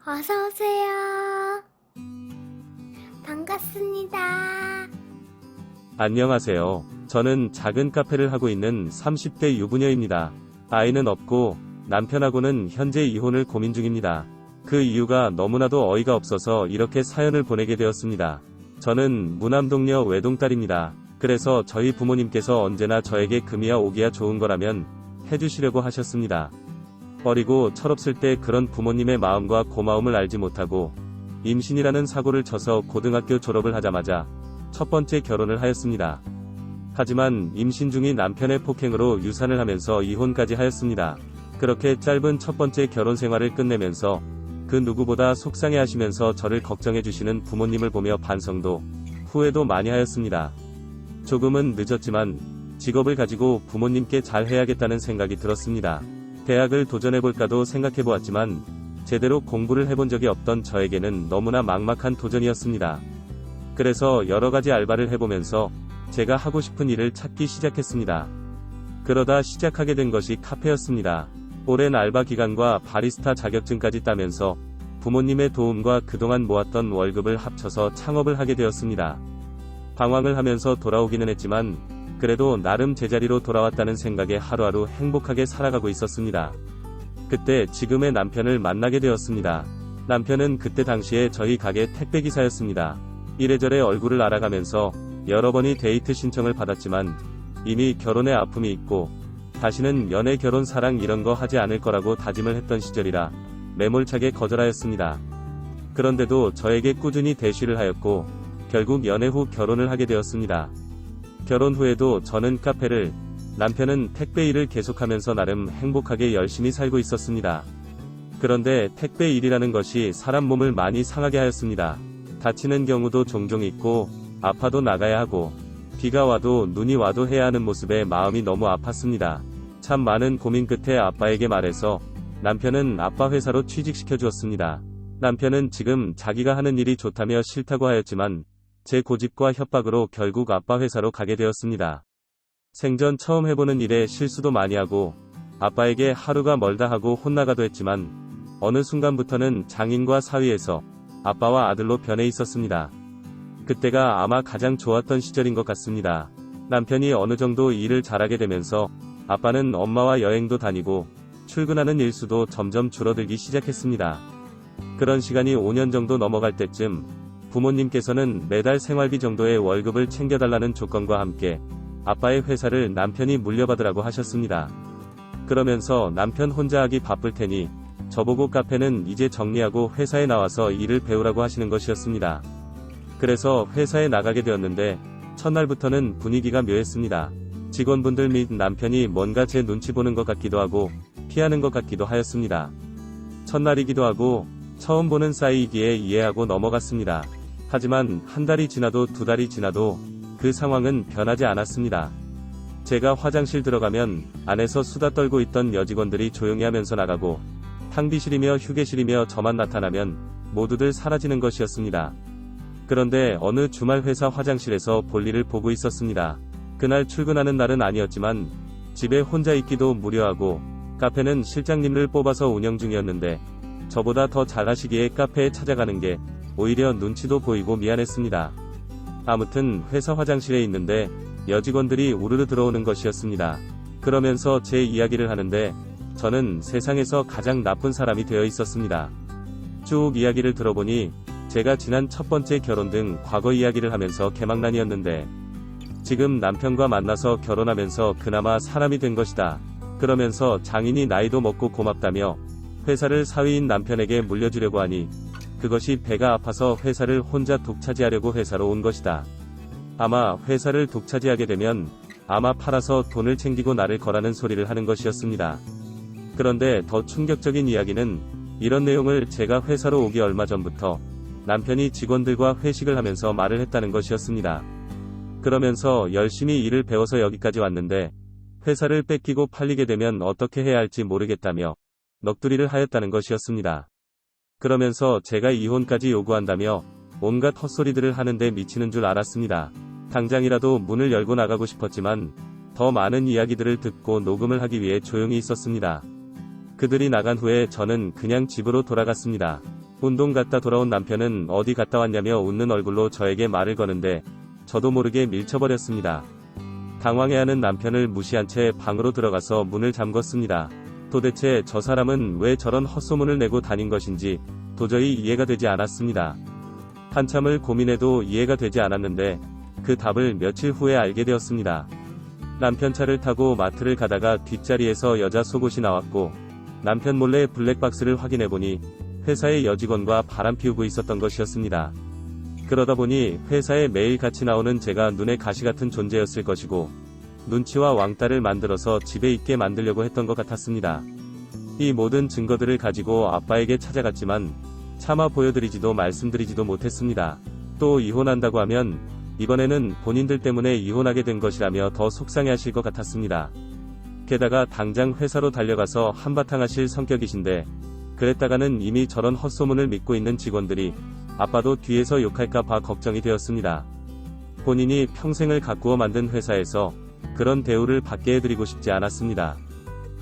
어서 오세요. 반갑습니다. 안녕하세요. 저는 작은 카페를 하고 있는 30대 유부녀입니다. 아이는 없고 남편하고는 현재 이혼을 고민 중입니다. 그 이유가 너무나도 어이가 없어서 이렇게 사연을 보내게 되었습니다. 저는 무남동녀 외동딸입니다. 그래서 저희 부모님께서 언제나 저에게 금이야 오기야 좋은 거라면 해주시려고 하셨습니다. 어리고 철없을 때 그런 부모님의 마음과 고마움을 알지 못하고 임신이라는 사고를 쳐서 고등학교 졸업을 하자마자 첫 번째 결혼을 하였습니다. 하지만 임신 중인 남편의 폭행으로 유산을 하면서 이혼까지 하였습니다. 그렇게 짧은 첫 번째 결혼 생활을 끝내면서 그 누구보다 속상해 하시면서 저를 걱정해 주시는 부모님을 보며 반성도 후회도 많이 하였습니다. 조금은 늦었지만 직업을 가지고 부모님께 잘해야겠다는 생각이 들었습니다. 대학을 도전해볼까도 생각해보았지만 제대로 공부를 해본 적이 없던 저에게는 너무나 막막한 도전이었습니다. 그래서 여러가지 알바를 해보면서 제가 하고 싶은 일을 찾기 시작했습니다. 그러다 시작하게 된 것이 카페였습니다. 오랜 알바 기간과 바리스타 자격증까지 따면서 부모님의 도움과 그동안 모았던 월급을 합쳐서 창업을 하게 되었습니다. 방황을 하면서 돌아오기는 했지만 그래도 나름 제자리로 돌아왔다는 생각에 하루하루 행복하게 살아가고 있었습니다. 그때 지금의 남편을 만나게 되었습니다. 남편은 그때 당시에 저희 가게 택배기사였습니다. 이래저래 얼굴을 알아가면서 여러 번이 데이트 신청을 받았지만 이미 결혼의 아픔이 있고 다시는 연애 결혼 사랑 이런 거 하지 않을 거라고 다짐을 했던 시절이라 매몰차게 거절하였습니다. 그런데도 저에게 꾸준히 대쉬를 하였고 결국 연애 후 결혼을 하게 되었습니다. 결혼 후에도 저는 카페를, 남편은 택배 일을 계속하면서 나름 행복하게 열심히 살고 있었습니다. 그런데 택배 일이라는 것이 사람 몸을 많이 상하게 하였습니다. 다치는 경우도 종종 있고 아파도 나가야 하고 비가 와도 눈이 와도 해야 하는 모습에 마음이 너무 아팠습니다. 참 많은 고민 끝에 아빠에게 말해서 남편은 아빠 회사로 취직시켜 주었습니다. 남편은 지금 자기가 하는 일이 좋다며 싫다고 하였지만 제 고집과 협박으로 결국 아빠 회사로 가게 되었습니다. 생전 처음 해보는 일에 실수도 많이 하고 아빠에게 하루가 멀다 하고 혼나가도 했지만 어느 순간부터는 장인과 사위에서 아빠와 아들로 변해 있었습니다. 그때가 아마 가장 좋았던 시절인 것 같습니다. 남편이 어느 정도 일을 잘하게 되면서 아빠는 엄마와 여행도 다니고 출근하는 일수도 점점 줄어들기 시작했습니다. 그런 시간이 5년 정도 넘어갈 때쯤 부모님께서는 매달 생활비 정도의 월급을 챙겨달라는 조건과 함께 아빠의 회사를 남편이 물려받으라고 하셨습니다. 그러면서 남편 혼자 하기 바쁠 테니 저보고 카페는 이제 정리하고 회사에 나와서 일을 배우라고 하시는 것이었습니다. 그래서 회사에 나가게 되었는데 첫날부터는 분위기가 묘했습니다. 직원분들 및 남편이 뭔가 제 눈치 보는 것 같기도 하고 피하는 것 같기도 하였습니다. 첫날이기도 하고 처음 보는 사이이기에 이해하고 넘어갔습니다. 하지만 한 달이 지나도 두 달이 지나도 그 상황은 변하지 않았습니다. 제가 화장실 들어가면 안에서 수다 떨고 있던 여직원들이 조용히 하면서 나가고 탕비실이며 휴게실이며 저만 나타나면 모두들 사라지는 것이었습니다. 그런데 어느 주말 회사 화장실에서 볼일을 보고 있었습니다. 그날 출근하는 날은 아니었지만 집에 혼자 있기도 무료하고 카페는 실장님을 뽑아서 운영 중이었는데 저보다 더 잘하시기에 카페에 찾아가는 게 오히려 눈치도 보이고 미안했습니다. 아무튼 회사 화장실에 있는데 여직원들이 우르르 들어오는 것이었습니다. 그러면서 제 이야기를 하는데 저는 세상에서 가장 나쁜 사람이 되어 있었습니다. 쭉 이야기를 들어보니 제가 지난 첫 번째 결혼 등 과거 이야기를 하면서 개망난이었는데 지금 남편과 만나서 결혼하면서 그나마 사람이 된 것이다. 그러면서 장인이 나이도 먹고 고맙다며 회사를 사위인 남편에게 물려주려고 하니 그것이 배가 아파서 회사를 혼자 독차지하려고 회사로 온 것이다. 아마 회사를 독차지하게 되면 아마 팔아서 돈을 챙기고 나를 거라는 소리를 하는 것이었습니다. 그런데 더 충격적인 이야기는 이런 내용을 제가 회사로 오기 얼마 전부터 남편이 직원들과 회식을 하면서 말을 했다는 것이었습니다. 그러면서 열심히 일을 배워서 여기까지 왔는데 회사를 뺏기고 팔리게 되면 어떻게 해야 할지 모르겠다며 넋두리를 하였다는 것이었습니다. 그러면서 제가 이혼까지 요구한다며 온갖 헛소리들을 하는데 미치는 줄 알았습니다. 당장이라도 문을 열고 나가고 싶었지만 더 많은 이야기들을 듣고 녹음을 하기 위해 조용히 있었습니다. 그들이 나간 후에 저는 그냥 집으로 돌아갔습니다. 운동 갔다 돌아온 남편은 어디 갔다 왔냐며 웃는 얼굴로 저에게 말을 거는데 저도 모르게 밀쳐버렸습니다. 당황해하는 남편을 무시한 채 방으로 들어가서 문을 잠궜습니다. 도대체 저 사람은 왜 저런 헛소문을 내고 다닌 것인지 도저히 이해가 되지 않았습니다. 한참을 고민해도 이해가 되지 않았는데 그 답을 며칠 후에 알게 되었습니다. 남편 차를 타고 마트를 가다가 뒷자리에서 여자 속옷이 나왔고 남편 몰래 블랙박스를 확인해보니 회사의 여직원과 바람 피우고 있었던 것이었습니다. 그러다 보니 회사에 매일 같이 나오는 제가 눈에 가시 같은 존재였을 것이고 눈치와 왕따를 만들어서 집에 있게 만들려고 했던 것 같았습니다. 이 모든 증거들을 가지고 아빠에게 찾아갔지만 차마 보여드리지도 말씀드리지도 못했습니다. 또 이혼한다고 하면 이번에는 본인들 때문에 이혼하게 된 것이라며 더 속상해하실 것 같았습니다. 게다가 당장 회사로 달려가서 한바탕 하실 성격이신데 그랬다가는 이미 저런 헛소문을 믿고 있는 직원들이 아빠도 뒤에서 욕할까 봐 걱정이 되었습니다. 본인이 평생을 가꾸어 만든 회사에서 그런 대우를 받게 해드리고 싶지 않았습니다.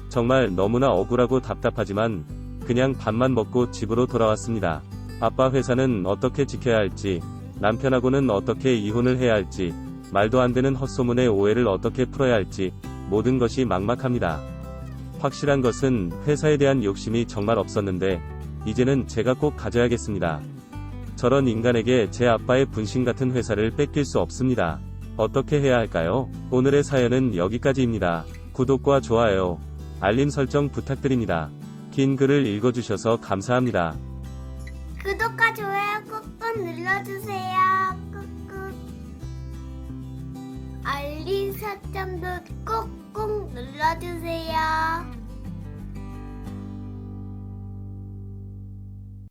정말 너무나 억울하고 답답하지만 그냥 밥만 먹고 집으로 돌아왔습니다. 아빠 회사는 어떻게 지켜야 할지, 남편하고는 어떻게 이혼을 해야 할지, 말도 안 되는 헛소문의 오해를 어떻게 풀어야 할지 모든 것이 막막합니다. 확실한 것은 회사에 대한 욕심이 정말 없었는데 이제는 제가 꼭 가져야겠습니다. 저런 인간에게 제 아빠의 분신 같은 회사를 뺏길 수 없습니다. 어떻게 해야 할까요? 오늘의 사연은 여기까지입니다. 구독과 좋아요, 알림 설정 부탁드립니다. 긴 글을 읽어주셔서 감사합니다. 구독과 좋아요 꾹꾹 눌러주세요. 꾹꾹. 알림 설정도 꾹꾹 눌러주세요.